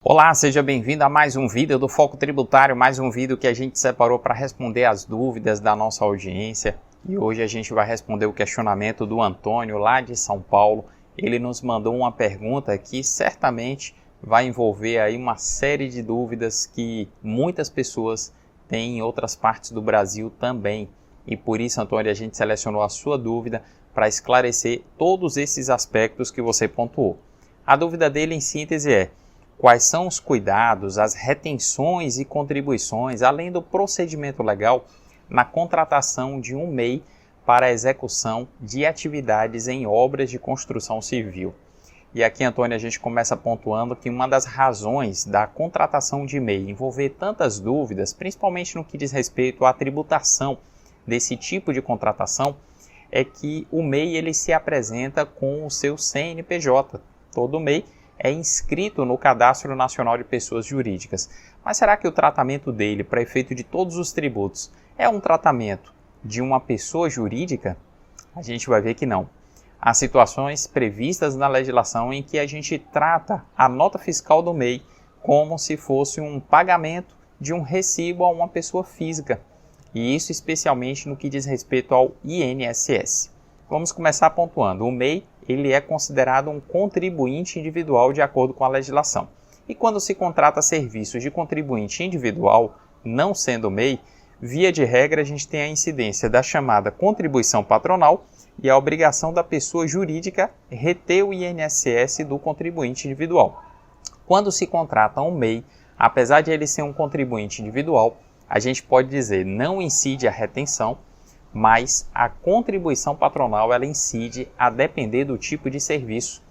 Olá, seja bem-vindo a mais um vídeo do Foco Tributário, mais um vídeo que a gente separou para responder as dúvidas da nossa audiência. E hoje a gente vai responder o questionamento do Antônio, lá de São Paulo. Ele nos mandou uma pergunta que certamente vai envolver aí uma série de dúvidas que muitas pessoas têm em outras partes do Brasil também. E por isso, Antônio, a gente selecionou a sua dúvida para esclarecer todos esses aspectos que você pontuou. A dúvida dele, em síntese, é: quais são os cuidados, as retenções e contribuições, além do procedimento legal, na contratação de um MEI para a execução de atividades em obras de construção civil? E aqui, Antônio, a gente começa pontuando que uma das razões da contratação de MEI envolver tantas dúvidas, principalmente no que diz respeito à tributação desse tipo de contratação, é que o MEI ele se apresenta com o seu CNPJ. Todo MEI é inscrito no Cadastro Nacional de Pessoas Jurídicas. Mas será que o tratamento dele, para efeito de todos os tributos, é um tratamento de uma pessoa jurídica? A gente vai ver que não. Há situações previstas na legislação em que a gente trata a nota fiscal do MEI como se fosse um pagamento de um recibo a uma pessoa física. E isso especialmente no que diz respeito ao INSS. Vamos começar pontuando. O MEI ele é considerado um contribuinte individual de acordo com a legislação. E quando se contrata serviços de contribuinte individual, não sendo MEI, via de regra a gente tem a incidência da chamada contribuição patronal e a obrigação da pessoa jurídica reter o INSS do contribuinte individual. Quando se contrata um MEI, apesar de ele ser um contribuinte individual, a gente pode dizer não incide a retenção, mas a contribuição patronal ela incide a depender do tipo de serviço.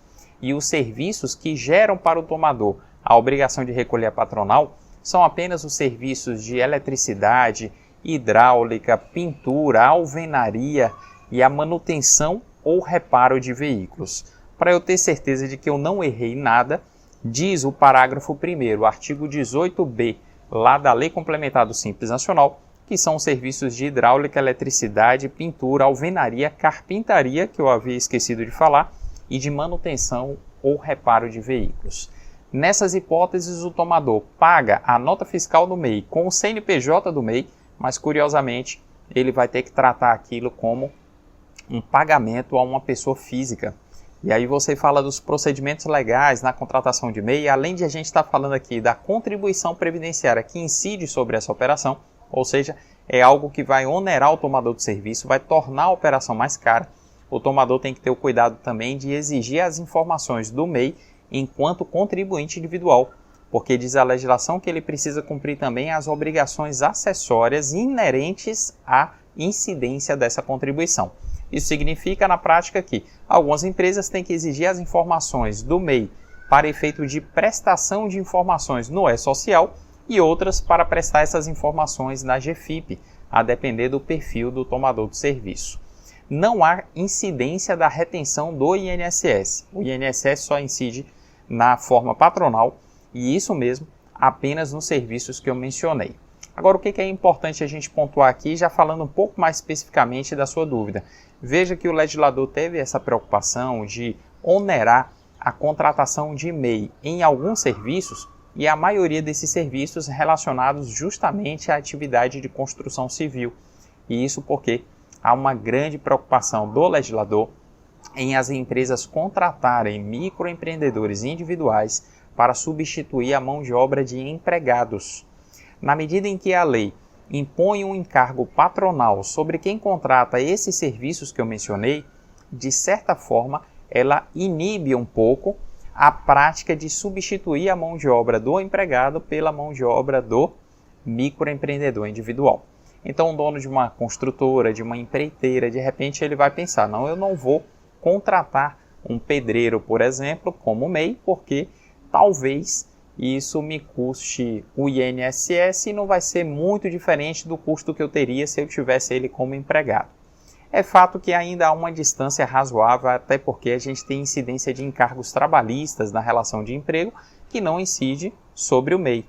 E os serviços que geram para o tomador a obrigação de recolher a patronal são apenas os serviços de eletricidade, hidráulica, pintura, alvenaria e a manutenção ou reparo de veículos. Para eu ter certeza de que eu não errei nada, diz o parágrafo 1º, artigo 18b, lá da Lei Complementar do Simples Nacional, que são os serviços de hidráulica, eletricidade, pintura, alvenaria, carpintaria, que eu havia esquecido de falar, e de manutenção ou reparo de veículos. Nessas hipóteses, o tomador paga a nota fiscal do MEI com o CNPJ do MEI, mas curiosamente ele vai ter que tratar aquilo como um pagamento a uma pessoa física. E aí você fala dos procedimentos legais na contratação de MEI, além de a gente estar falando aqui da contribuição previdenciária que incide sobre essa operação, ou seja, é algo que vai onerar o tomador de serviço, vai tornar a operação mais cara. O tomador tem que ter o cuidado também de exigir as informações do MEI enquanto contribuinte individual, porque diz a legislação que ele precisa cumprir também as obrigações acessórias inerentes à incidência dessa contribuição. Isso significa, na prática, que algumas empresas têm que exigir as informações do MEI para efeito de prestação de informações no E-Social, e outras para prestar essas informações na GFIP, a depender do perfil do tomador de serviço. Não há incidência da retenção do INSS. O INSS só incide na forma patronal e isso mesmo apenas nos serviços que eu mencionei. Agora, o que é importante a gente pontuar aqui, já falando um pouco mais especificamente da sua dúvida. Veja que o legislador teve essa preocupação de onerar a contratação de MEI em alguns serviços, e a maioria desses serviços relacionados justamente à atividade de construção civil. E isso porque há uma grande preocupação do legislador em as empresas contratarem microempreendedores individuais para substituir a mão de obra de empregados. Na medida em que a lei impõe um encargo patronal sobre quem contrata esses serviços que eu mencionei, de certa forma ela inibe um pouco a prática de substituir a mão de obra do empregado pela mão de obra do microempreendedor individual. Então, o dono de uma construtora, de uma empreiteira, de repente ele vai pensar: não, eu não vou contratar um pedreiro, por exemplo, como MEI, porque talvez isso me custe o INSS e não vai ser muito diferente do custo que eu teria se eu tivesse ele como empregado. É fato que ainda há uma distância razoável, até porque a gente tem incidência de encargos trabalhistas na relação de emprego que não incide sobre o MEI.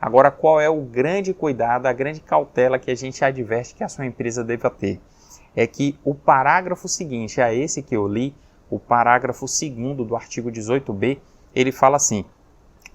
Agora, qual é o grande cuidado, a grande cautela que a gente adverte que a sua empresa deva ter? É que o parágrafo seguinte a esse que eu li, o parágrafo 2º do artigo 18b, ele fala assim: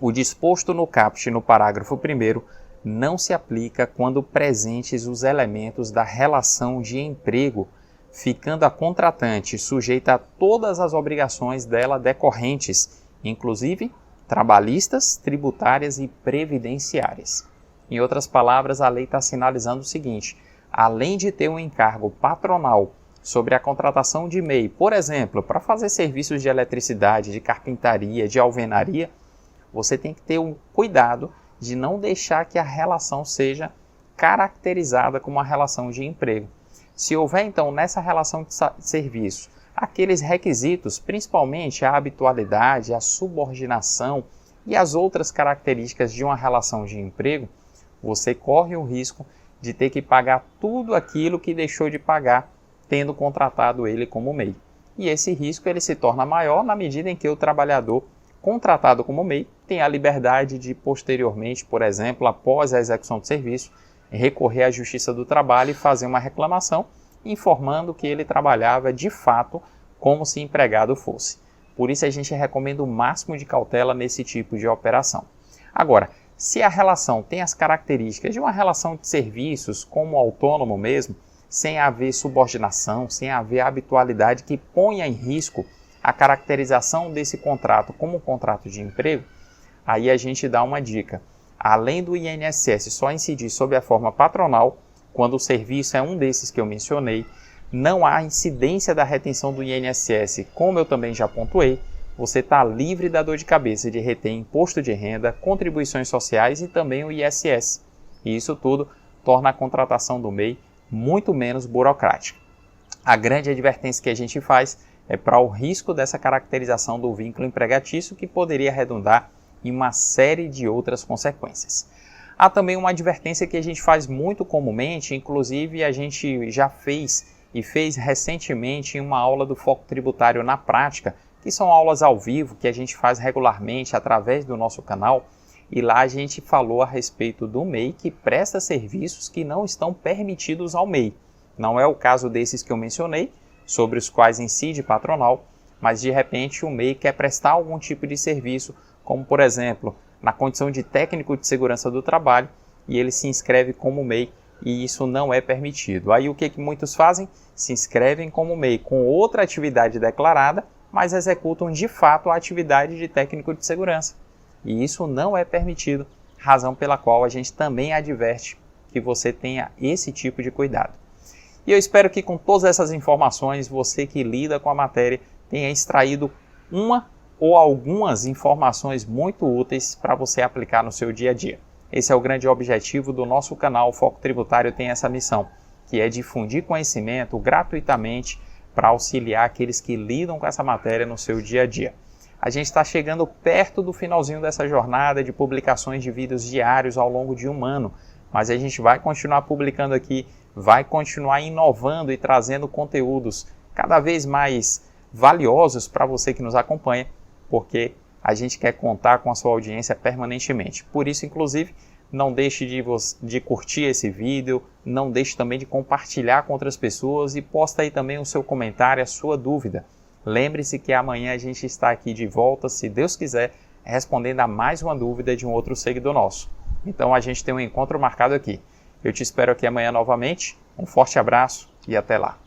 O disposto no caput no parágrafo 1º não se aplica quando presentes os elementos da relação de emprego, ficando a contratante sujeita a todas as obrigações dela decorrentes, inclusive trabalhistas, tributárias e previdenciárias. Em outras palavras, a lei está sinalizando o seguinte: além de ter um encargo patronal sobre a contratação de MEI, por exemplo, para fazer serviços de eletricidade, de carpintaria, de alvenaria, você tem que ter um cuidado de não deixar que a relação seja caracterizada como uma relação de emprego. Se houver, então, nessa relação de serviço, aqueles requisitos, principalmente a habitualidade, a subordinação e as outras características de uma relação de emprego, você corre o risco de ter que pagar tudo aquilo que deixou de pagar tendo contratado ele como MEI. E esse risco ele se torna maior na medida em que o trabalhador contratado como MEI tem a liberdade de, posteriormente, por exemplo, após a execução do serviço, recorrer à Justiça do Trabalho e fazer uma reclamação, informando que ele trabalhava de fato como se empregado fosse. Por isso a gente recomenda o máximo de cautela nesse tipo de operação. Agora, se a relação tem as características de uma relação de serviços, como autônomo mesmo, sem haver subordinação, sem haver habitualidade que ponha em risco a caracterização desse contrato como um contrato de emprego, aí a gente dá uma dica. Além do INSS só incidir sob a forma patronal, quando o serviço é um desses que eu mencionei, não há incidência da retenção do INSS, como eu também já pontuei, você está livre da dor de cabeça de reter imposto de renda, contribuições sociais e também o ISS. E isso tudo torna a contratação do MEI muito menos burocrática. A grande advertência que a gente faz é para o risco dessa caracterização do vínculo empregatício que poderia redundar em uma série de outras consequências. Há também uma advertência que a gente faz muito comumente, inclusive a gente já fez e fez recentemente em uma aula do Foco Tributário na Prática, que são aulas ao vivo que a gente faz regularmente através do nosso canal, e lá a gente falou a respeito do MEI que presta serviços que não estão permitidos ao MEI. Não é o caso desses que eu mencionei, sobre os quais incide patronal, mas de repente o MEI quer prestar algum tipo de serviço, como por exemplo, na condição de técnico de segurança do trabalho, e ele se inscreve como MEI, e isso não é permitido. Aí o que muitos fazem? Se inscrevem como MEI com outra atividade declarada, mas executam de fato a atividade de técnico de segurança. E isso não é permitido, razão pela qual a gente também adverte que você tenha esse tipo de cuidado. E eu espero que com todas essas informações, você que lida com a matéria tenha extraído uma ou algumas informações muito úteis para você aplicar no seu dia a dia. Esse é o grande objetivo do nosso canal. O Foco Tributário tem essa missão, que é difundir conhecimento gratuitamente para auxiliar aqueles que lidam com essa matéria no seu dia a dia. A gente está chegando perto do finalzinho dessa jornada de publicações de vídeos diários ao longo de um ano, mas a gente vai continuar publicando aqui, vai continuar inovando e trazendo conteúdos cada vez mais valiosos para você que nos acompanha, porque a gente quer contar com a sua audiência permanentemente. Por isso, inclusive, não deixe de curtir esse vídeo, não deixe também de compartilhar com outras pessoas e posta aí também o seu comentário, a sua dúvida. Lembre-se que amanhã a gente está aqui de volta, se Deus quiser, respondendo a mais uma dúvida de um outro seguidor nosso. Então a gente tem um encontro marcado aqui. Eu te espero aqui amanhã novamente. Um forte abraço e até lá.